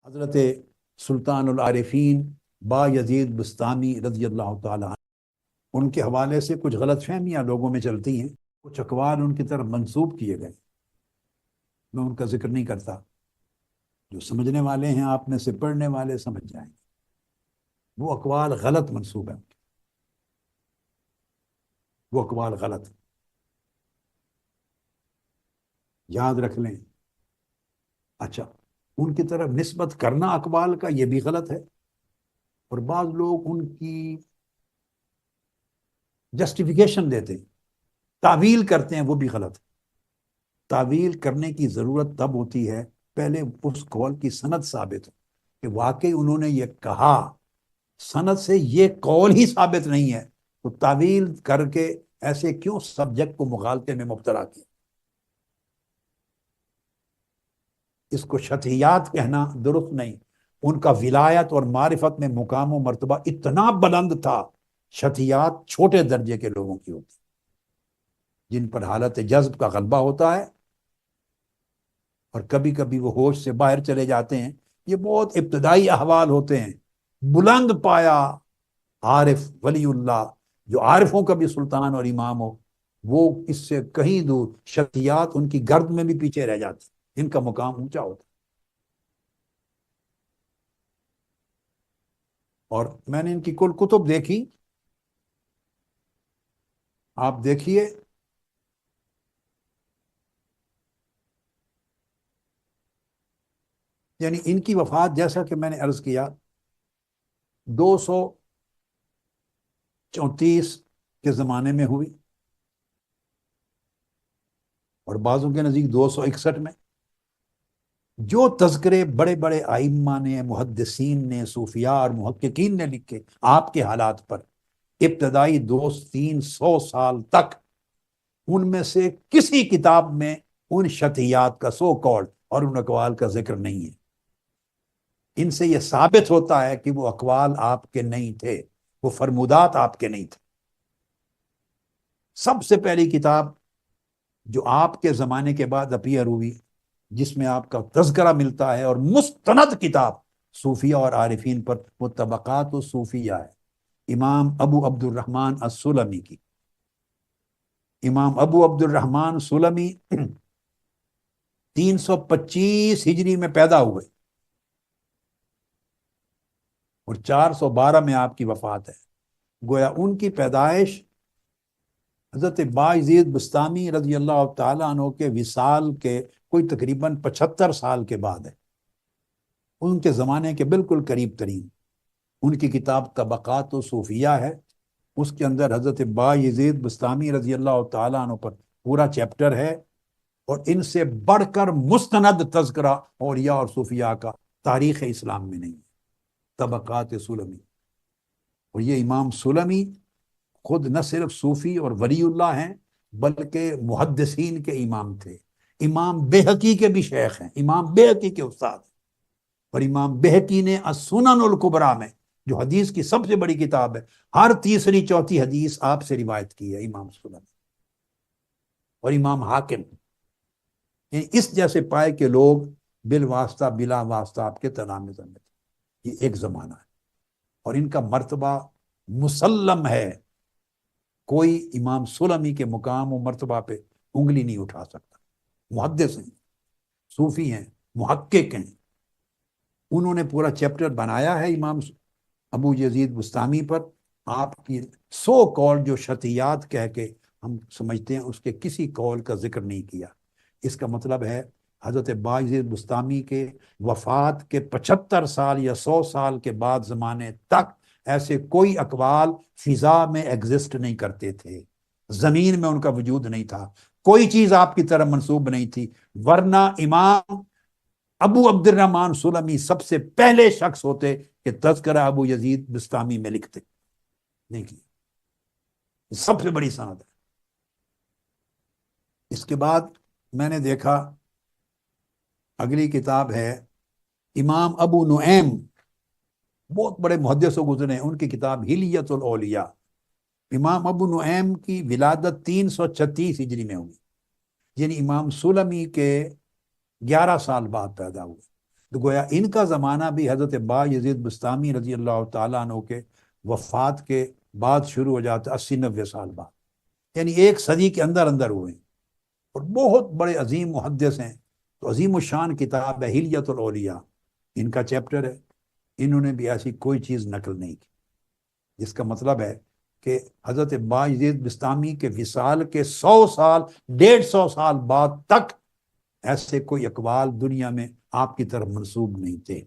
حضرت سلطان العارفین با یزید بستامی رضی اللہ تعالیٰ عنہ، ان کے حوالے سے کچھ غلط فہمیاں لوگوں میں چلتی ہیں، کچھ اقوال ان کی طرف منسوب کیے گئے، میں ان کا ذکر نہیں کرتا۔ جو سمجھنے والے ہیں آپ میں سے پڑھنے والے سمجھ جائیں گے، وہ اقوال غلط منسوب ہیں، وہ اقوال غلط یاد رکھ لیں۔ اچھا، ان کی طرف نسبت کرنا اقوال کا یہ بھی غلط ہے، اور بعض لوگ ان کی جسٹیفیکیشن دیتے ہیں، تعویل کرتے ہیں، وہ بھی غلط ہے۔ تعویل کرنے کی ضرورت تب ہوتی ہے پہلے اس قول کی سند ثابت ہو کہ واقعی انہوں نے یہ کہا، سند سے یہ قول ہی ثابت نہیں ہے تو تعویل کر کے ایسے کیوں سبجیکٹ کو مغالطے میں مبتلا کیا۔ اس کو شطحیات کہنا درست نہیں۔ ان کا ولایت اور معرفت میں مقام و مرتبہ اتنا بلند تھا، شطحیات چھوٹے درجے کے لوگوں کی ہوتی، جن پر حالت جذب کا غلبہ ہوتا ہے اور کبھی کبھی وہ ہوش سے باہر چلے جاتے ہیں۔ یہ بہت ابتدائی احوال ہوتے ہیں۔ بلند پایا عارف ولی اللہ، جو عارفوں کا بھی سلطان اور امام ہو، وہ اس سے کہیں دور، شطحیات ان کی گرد میں بھی پیچھے رہ جاتی، ان کا مقام اونچا ہوتا۔ اور میں نے ان کی کل کتب دیکھی، آپ دیکھیے، یعنی ان کی وفات جیسا کہ میں نے عرض کیا 234 کے زمانے میں ہوئی، اور بعضوں کے نزدیک 261 میں۔ جو تذکرے بڑے بڑے ائمہ نے، محدثین نے، صوفیاء اور محققین نے لکھے آپ کے حالات پر، ابتدائی 200-300 سال تک ان میں سے کسی کتاب میں ان شطحیات کا سو کالڈ اور ان اقوال کا ذکر نہیں ہے۔ ان سے یہ ثابت ہوتا ہے کہ وہ اقوال آپ کے نہیں تھے، وہ فرمودات آپ کے نہیں تھے۔ سب سے پہلی کتاب جو آپ کے زمانے کے بعد اپیئر ہوئی، جس میں آپ کا تذکرہ ملتا ہے، اور مستند کتاب صوفیہ اور عارفین پر، وہ طبقات الصوفیہ ہے، امام ابو عبد الرحمن السلمی کی۔ امام ابو عبد الرحمن سلمی 325 ہجری میں پیدا ہوئے اور 412 میں آپ کی وفات ہے۔ گویا ان کی پیدائش حضرت باعزید بستامی رضی اللہ تعالیٰ عنہ کے وصال کے کوئی تقریباً 75 سال کے بعد ہے، ان کے زمانے کے بالکل قریب ترین۔ ان کی کتاب طبقات و صوفیہ ہے، اس کے اندر حضرت باعزید بستامی رضی اللہ تعالیٰ عنہ پر پورا چیپٹر ہے، اور ان سے بڑھ کر مستند تذکرہ اولیاء اور صوفیاء کا تاریخ اسلام میں نہیں ہے، طبقات سلمی۔ اور یہ امام سلمی خود نہ صرف صوفی اور ولی اللہ ہیں، بلکہ محدثین کے امام تھے۔ امام بہقی کے بھی شیخ ہیں، امام بہقی کے استاد ہیں، اور امام بہقی نے السنن الکبریٰ میں، جو حدیث کی سب سے بڑی کتاب ہے، ہر تیسری چوتھی حدیث آپ سے روایت کی ہے امام سلمی۔ اور امام حاکم، یعنی اس جیسے پائے کے لوگ بالواسطہ بلا واسطہ آپ کے تلامذہ میں تھے۔ یہ ایک زمانہ ہے، اور ان کا مرتبہ مسلم ہے، کوئی امام سلمی کے مقام و مرتبہ پہ انگلی نہیں اٹھا سکتا۔ محدث ہیں، صوفی ہیں، محقق ہیں۔ انہوں نے پورا چیپٹر بنایا ہے امام ابو یزید بستامی پر۔ آپ کی سو قول جو شطحیات کہہ کے ہم سمجھتے ہیں، اس کے کسی قول کا ذکر نہیں کیا۔ اس کا مطلب ہے حضرت باعزید بستامی کے وفات کے 75 سال یا 100 سال کے بعد زمانے تک ایسے کوئی اقوال فضا میں ایگزسٹ نہیں کرتے تھے، زمین میں ان کا وجود نہیں تھا، کوئی چیز آپ کی طرف منسوب نہیں تھی، ورنہ امام ابو عبد الرحمن سلمی سب سے پہلے شخص ہوتے کہ تذکرہ ابو یزید بستامی میں لکھتے، نہیں کیا۔ سب سے بڑی سند ہے۔ اس کے بعد میں نے دیکھا اگلی کتاب ہے امام ابو نعیم، بہت بڑے محدث و گزرے ہیں، ان کی کتاب ہلیت الاولیاء۔ امام ابو نعیم کی ولادت 336 ہجری میں ہوئی، یعنی امام سلمی کے 11 سال بعد پیدا ہوئے۔ تو گویا ان کا زمانہ بھی حضرت با یزید بستامی رضی اللہ تعالیٰ عنہ کے وفات کے بعد شروع ہو جاتا ہے، 80-90 سال بعد، یعنی ایک صدی کے اندر اندر ہوئے ہیں، اور بہت بڑے عظیم محدث ہیں۔ تو عظیم الشان کتاب ہے حلیت الاولیاء، ان کا چیپٹر ہے، انہوں نے بھی ایسی کوئی چیز نقل نہیں کی، جس کا مطلب ہے کہ حضرت با یزید بستامی کے وصال کے 100 سال 150 سال بعد تک ایسے کوئی اقوال دنیا میں آپ کی طرف منسوب نہیں تھے۔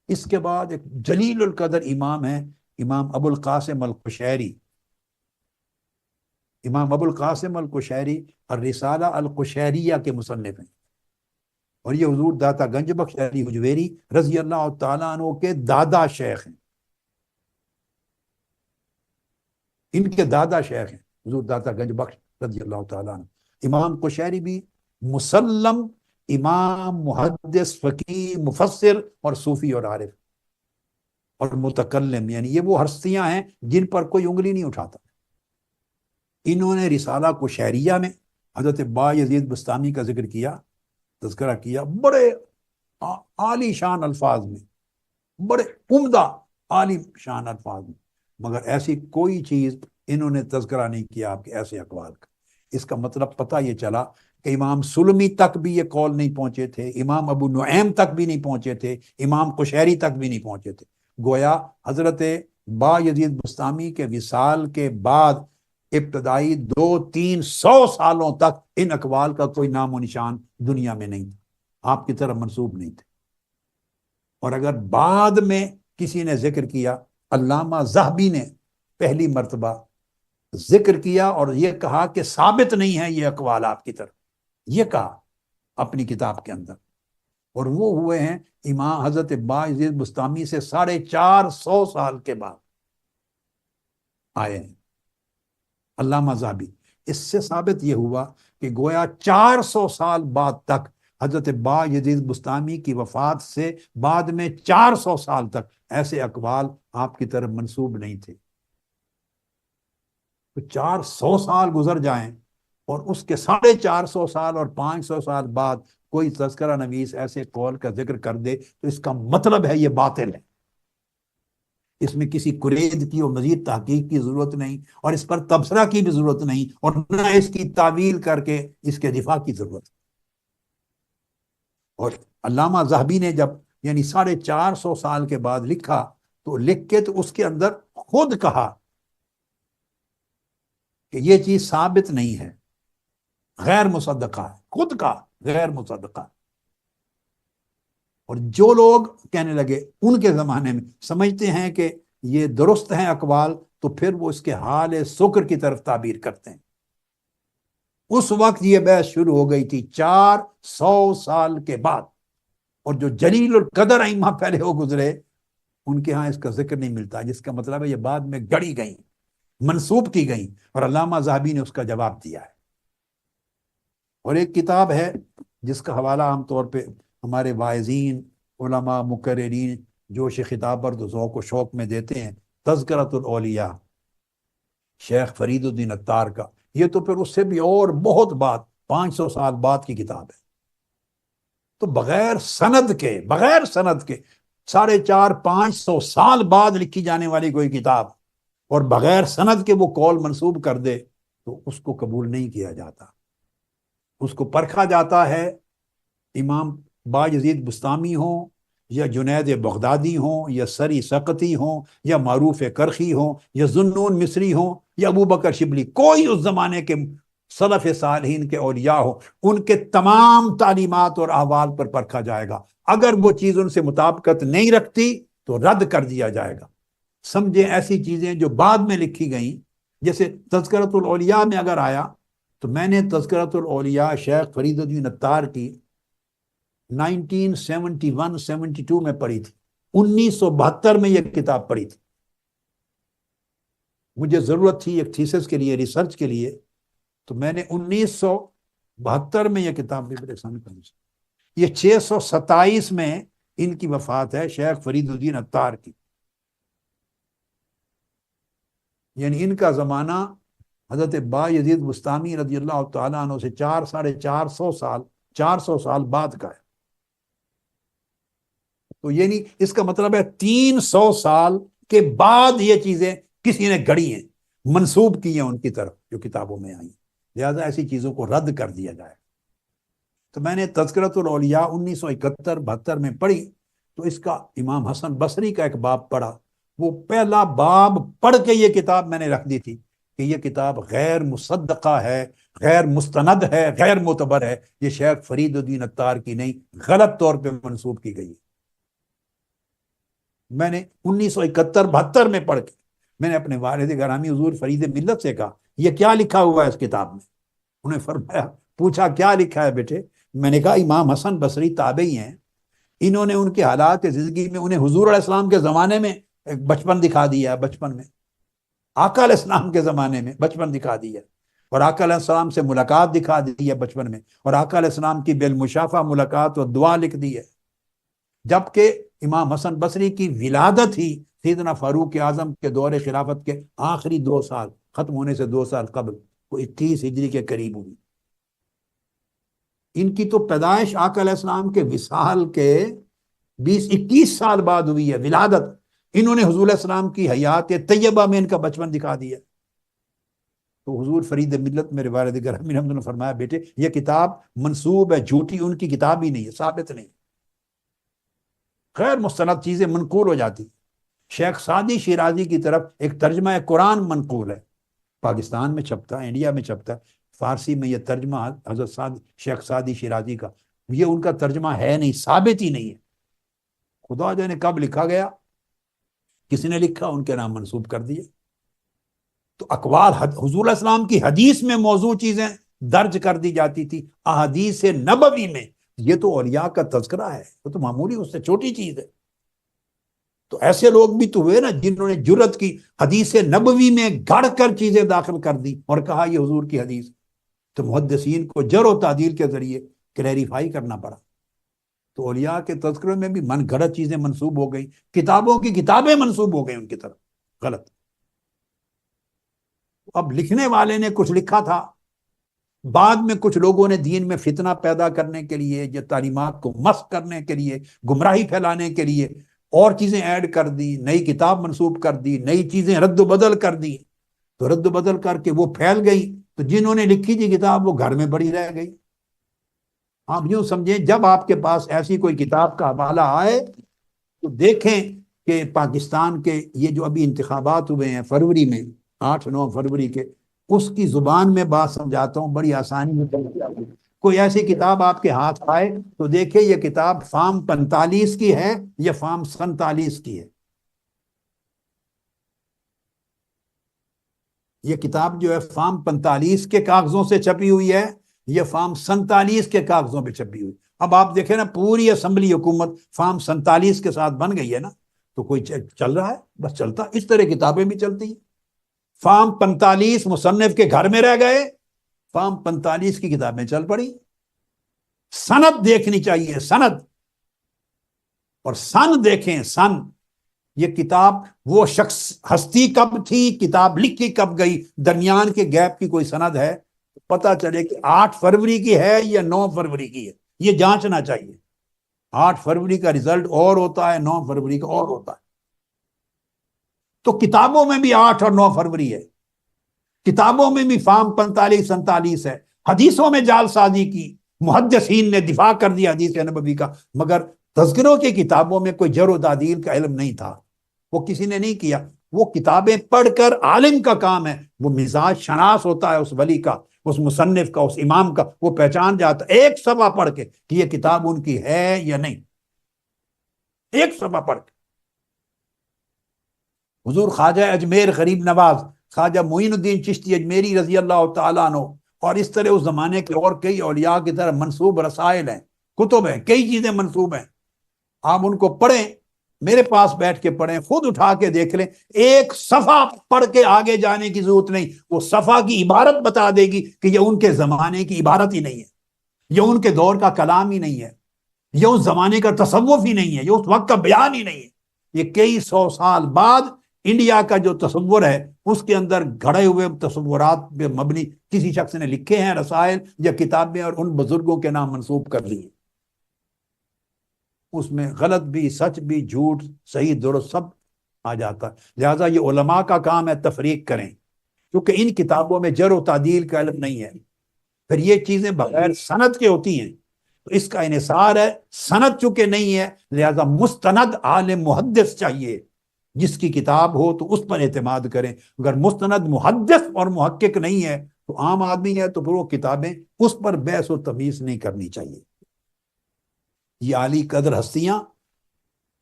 اس کے بعد ایک جلیل القدر امام ہے، امام ابو القاسم القشیری۔ امام ابو القاسم القشیری الرسالہ القشیریہ کے مصنف ہیں، اور یہ حضور داتا گنج بخش علی حجویری رضی اللہ تعالیٰ عنہ کے دادا شیخ ہیں، ان کے دادا شیخ ہیں حضور داتا گنج بخش رضی اللہ تعالیٰ عنہ۔ امام قشیری بھی مسلم امام، محدث، فقیہ، مفسر اور صوفی اور عارف اور متکلم، یعنی یہ وہ ہستیاں ہیں جن پر کوئی انگلی نہیں اٹھاتا۔ انہوں نے رسالہ قشیریہ میں حضرت با یزید بستامی کا ذکر کیا، تذکرہ کیا، بڑے عالی شان الفاظ میں، بڑے عمدہ عالی شان الفاظ میں، مگر ایسی کوئی چیز انہوں نے تذکرہ نہیں کیا آپ کے ایسے اقوال کا۔ اس کا مطلب پتہ یہ چلا کہ امام سلمی تک بھی یہ قول نہیں پہنچے تھے، امام ابو نعیم تک بھی نہیں پہنچے تھے، امام قشیری تک بھی نہیں پہنچے تھے۔ گویا حضرت با یزید بستامی کے وصال کے بعد ابتدائی 200-300 سالوں تک ان اقوال کا کوئی نام و نشان دنیا میں نہیں تھا، آپ کی طرف منسوب نہیں تھے۔ اور اگر بعد میں کسی نے ذکر کیا، علامہ ذہبی نے پہلی مرتبہ ذکر کیا اور یہ کہا کہ ثابت نہیں ہے یہ اقوال آپ کی طرف، یہ کہا اپنی کتاب کے اندر، اور وہ ہوئے ہیں امام حضرت با یزید بستامی سے 450 سال کے بعد آئے ہیں علامہ ذہبی۔ اس سے ثابت یہ ہوا کہ گویا 400 سال بعد تک حضرت با یزید بستامی کی وفات سے بعد میں 400 سال تک ایسے اقوال آپ کی طرف منسوب نہیں تھے۔ تو 400 سال گزر جائیں اور اس کے 450 سال اور 500 سال بعد کوئی تذکرہ نویس ایسے قول کا ذکر کر دے تو اس کا مطلب ہے یہ باطل ہے، اس میں کسی قرید کی اور مزید تحقیق کی ضرورت نہیں، اور اس پر تبصرہ کی بھی ضرورت نہیں، اور نہ اس کی تعویل کر کے اس کے دفاع کی ضرورت۔ اور علامہ ذہبی نے جب یعنی 450 سال کے بعد لکھا تو لکھ کے تو اس کے اندر خود کہا کہ یہ چیز ثابت نہیں ہے، غیر مصدقہ ہے، خود کہا غیر مصدقہ۔ اور جو لوگ کہنے لگے ان کے زمانے میں سمجھتے ہیں کہ یہ درست ہیں اقوال، تو پھر وہ اس کے حال سکر کی طرف تعبیر کرتے ہیں۔ اس وقت یہ بحث شروع ہو گئی تھی 400 سال کے بعد، اور جو جلیل القدر ائمہ پہلے ہو گزرے ان کے ہاں اس کا ذکر نہیں ملتا، جس کا مطلب ہے یہ بعد میں گڑی گئیں، منسوب کی گئیں، اور علامہ ذہبی نے اس کا جواب دیا ہے۔ اور ایک کتاب ہے جس کا حوالہ عام طور پہ ہمارے واعظین، علماء، مقررین جوش خطابت و ذوق و شوق میں دیتے ہیں، تذکرۃ الاولیاء شیخ فرید الدین عطار کا۔ یہ تو پھر اس سے بھی اور بہت بعد 500 سال بعد کی کتاب ہے، تو بغیر سند کے 450-500 سال بعد لکھی جانے والی کوئی کتاب اور بغیر سند کے وہ قول منسوب کر دے تو اس کو قبول نہیں کیا جاتا، اس کو پرکھا جاتا ہے امام با یزید بستامی ہوں یا جنید بغدادی ہوں یا سری سقطی ہوں یا معروف کرخی ہوں یا ذوالنون مصری ہوں یا ابو بکر شبلی، کوئی اس زمانے کے سلف صالحین کے اولیاء ہو، ان کے تمام تعلیمات اور احوال پر پرکھا جائے گا۔ اگر وہ چیز ان سے مطابقت نہیں رکھتی تو رد کر دیا جائے گا۔ سمجھیں ایسی چیزیں جو بعد میں لکھی گئیں، جیسے تذکرۃ الاولیاء میں اگر آیا تو میں نے تذکرۃ الاولیاء شیخ فرید الدین عطار کی 1971-72 میں پڑھی تھی، 1972 میں یہ کتاب پڑھی تھی۔ مجھے ضرورت تھی ایک تھیسس کے لیے، ریسرچ کے لیے، تو میں نے 1972 میں یہ کتاب بھی میرے سامنے پڑھی۔ یہ 627 میں ان کی وفات ہے شیخ فرید الدین عطار کی، یعنی ان کا زمانہ حضرت با یزید بستامی رضی اللہ تعالیٰ عنہ سے 400 سال بعد کا ہے۔ تو یہ نہیں، اس کا مطلب ہے 300 سال کے بعد یہ چیزیں کسی نے گھڑی ہیں، منسوب کی ہیں ان کی طرف جو کتابوں میں آئی، لہذا ایسی چیزوں کو رد کر دیا جائے۔ تو میں نے تذکرۃ الاولیاء 1971-72 میں پڑھی، تو اس کا امام حسن بصری کا ایک باب پڑھا، وہ پہلا باب پڑھ کے یہ کتاب میں نے رکھ دی تھی کہ یہ کتاب غیر مصدقہ ہے، غیر مستند ہے، غیر معتبر ہے، یہ شیخ فرید الدین عطار کی نہیں، غلط طور پہ منسوب کی گئی ہے۔ میں نے 1971-72 میں پڑھ کے میں نے اپنے والد گرامی حضور فرید ملت سے کہا یہ کیا لکھا ہوا ہے اس کتاب میں؟ انہیں فرمایا، پوچھا کیا لکھا ہے بیٹے؟ میں نے کہا امام حسن بصری تابعی ہیں، انہوں نے ان کے حالات زندگی میں انہیں حضور علیہ السلام کے زمانے میں بچپن دکھا دیا ہے، بچپن میں آقا علیہ السلام کے زمانے میں بچپن دکھا دیا، اور آقا علیہ السلام سے ملاقات دکھا دی ہے بچپن میں، اور آقا علیہ السلام کی بالمشافہ ملاقات و دعا لکھ دی ہے، جبکہ امام حسن بصری کی ولادت ہی سیدنا فاروق اعظم کے دور خلافت کے آخری 2 سال ختم ہونے سے 2 سال قبل، وہ 21 ہجری کے قریب ہوئی۔ ان کی تو پیدائش آقا علیہ السلام کے وصال کے 20-21 سال بعد ہوئی ہے، ولادت انہوں نے حضور علیہ السلام کی حیات طیبہ میں ان کا بچپن دکھا دیا۔ تو حضور فرید ملت میرے والد گرامی رحمۃ اللہ نے فرمایا بیٹے یہ کتاب منسوب ہے، جھوٹی ان کی کتاب ہی نہیں ہے، ثابت نہیں، غیر مستند چیزیں منقول ہو جاتی۔ شیخ سعدی شیرازی کی طرف ایک ترجمہ قرآن منقول ہے، پاکستان میں چھپتا ہے، انڈیا میں چھپتا ہے، فارسی میں یہ ترجمہ حضرت شیخ سعدی شیرازی کا، یہ ان کا ترجمہ ہے نہیں، ثابت ہی نہیں ہے، خدا جانے کب لکھا گیا، کسی نے لکھا ان کے نام منسوب کر دیے۔ تو اقوال حضور علیہ السلام کی حدیث میں موضوع چیزیں درج کر دی جاتی تھی، احادیث نبوی میں، یہ تو اولیاء کا تذکرہ ہے، وہ تو معمولی اس سے چھوٹی چیز ہے۔ تو ایسے لوگ بھی تو ہوئے نا جنہوں نے جرت کی حدیث نبوی میں گھڑ کر چیزیں داخل کر دی اور کہا یہ حضور کی حدیث، تو محدثین کو جر و تعدیل کے ذریعے کلیریفائی کرنا پڑا۔ تو اولیاء کے تذکرے میں بھی من گھڑت چیزیں منسوب ہو گئی، کتابوں کی کتابیں منسوب ہو گئی ان کی طرف، غلط۔ اب لکھنے والے نے کچھ لکھا تھا، بعد میں کچھ لوگوں نے دین میں فتنہ پیدا کرنے کے لیے، یہ تعلیمات کو مسخ کرنے کے لیے، گمراہی پھیلانے کے لیے اور چیزیں ایڈ کر دی، نئی کتاب منسوب کر دی، نئی چیزیں رد و بدل کر دی، تو رد و بدل کر کے وہ پھیل گئی، تو جنہوں نے لکھی تھی کتاب وہ گھر میں پڑی رہ گئی۔ آپ یوں سمجھیں جب آپ کے پاس ایسی کوئی کتاب کا حوالہ آئے تو دیکھیں کہ پاکستان کے یہ جو ابھی انتخابات ہوئے ہیں فروری میں، 8-9 فروری کے، اس کی زبان میں بات سمجھاتا ہوں بڑی آسانی سے۔ کوئی ایسی کتاب آپ کے ہاتھ آئے تو دیکھیں یہ کتاب فارم 45 کی ہے یا فارم 47 کی ہے۔ یہ کتاب جو ہے فارم 45 کے کاغذوں سے چھپی ہوئی ہے یا فارم 47 کے کاغذوں پہ چھپی ہوئی۔ اب آپ دیکھیں نا پوری اسمبلی حکومت فارم 47 کے ساتھ بن گئی ہے نا، تو کوئی چل رہا ہے، بس چلتا، اس طرح کتابیں بھی چلتی ہیں۔ فارم 45 مصنف کے گھر میں رہ گئے، فارم 45 کی کتابیں چل پڑی۔ سند دیکھنی چاہیے، سند، اور سن دیکھیں، سن، یہ کتاب وہ شخص ہستی کب تھی، کتاب لکھی کب گئی، درمیان کے گیپ کی کوئی سند ہے، پتہ چلے کہ 8 فروری کی ہے یا 9 فروری کی ہے، یہ جانچنا چاہیے۔ 8 فروری کا رزلٹ اور ہوتا ہے، 9 فروری کا اور ہوتا ہے۔ تو کتابوں میں بھی 8 اور 9 فروری ہے، کتابوں میں بھی فارم 45-47 ہے، حدیثوں میں جعل سازی کی، محدثین نے دفاع کر دیا حدیث نبوی کا، مگر تذکروں کی کتابوں میں کوئی جر و تعدیل کا علم نہیں تھا، وہ کسی نے نہیں کیا۔ وہ کتابیں پڑھ کر عالم کا کام ہے، وہ مزاج شناس ہوتا ہے اس ولی کا، اس مصنف کا، اس امام کا، وہ پہچان جاتا ہے ایک صفحہ پڑھ کے کہ یہ کتاب ان کی ہے یا نہیں، ایک صفحہ پڑھ کے۔ حضور خواجہ اجمیر غریب نواز، خواجہ معین الدین چشتی اجمیری رضی اللہ تعالیٰ عنہ، اور اس طرح اس زمانے کے اور کئی اولیاء کی طرح منسوب رسائل ہیں، کتب ہیں، کئی چیزیں منسوب ہیں، آپ ان کو پڑھیں، میرے پاس بیٹھ کے پڑھیں، خود اٹھا کے دیکھ لیں، ایک صفحہ پڑھ کے آگے جانے کی ضرورت نہیں، وہ صفحہ کی عبارت بتا دے گی کہ یہ ان کے زمانے کی عبارت ہی نہیں ہے، یہ ان کے دور کا کلام ہی نہیں ہے، یہ اس زمانے کا تصوف ہی نہیں ہے، یہ اس وقت کا بیان ہی نہیں ہے، یہ کئی 100 سال بعد انڈیا کا جو تصور ہے اس کے اندر گھڑے ہوئے تصورات پہ مبنی کسی شخص نے لکھے ہیں رسائل یا کتابیں، اور ان بزرگوں کے نام منسوب کر لیے، اس میں غلط بھی، سچ بھی، جھوٹ، صحیح درست سب آ جاتا ہے۔ لہٰذا یہ علماء کا کام ہے تفریق کریں، کیونکہ ان کتابوں میں جرح و تعدیل کا علم نہیں ہے، پھر یہ چیزیں بغیر سند کے ہوتی ہیں، تو اس کا انحصار ہے سند چونکہ نہیں ہے، لہذا مستند عالم محدث چاہیے، جس کی کتاب ہو تو اس پر اعتماد کریں۔ اگر مستند محدث اور محقق نہیں ہے تو عام آدمی ہے تو پھر وہ کتابیں اس پر بحث و تمیز نہیں کرنی چاہیے۔ یہ عالی قدر ہستیاں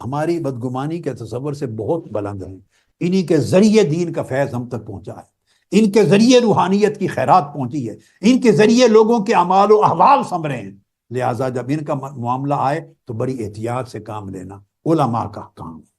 ہماری بدگمانی کے تصور سے بہت بلند ہیں، انہی کے ذریعے دین کا فیض ہم تک پہنچا ہے، ان کے ذریعے روحانیت کی خیرات پہنچی ہے، ان کے ذریعے لوگوں کے اعمال و احوال سنورے ہیں۔ لہٰذا جب ان کا معاملہ آئے تو بڑی احتیاط سے کام لینا علماء کا کام ہے۔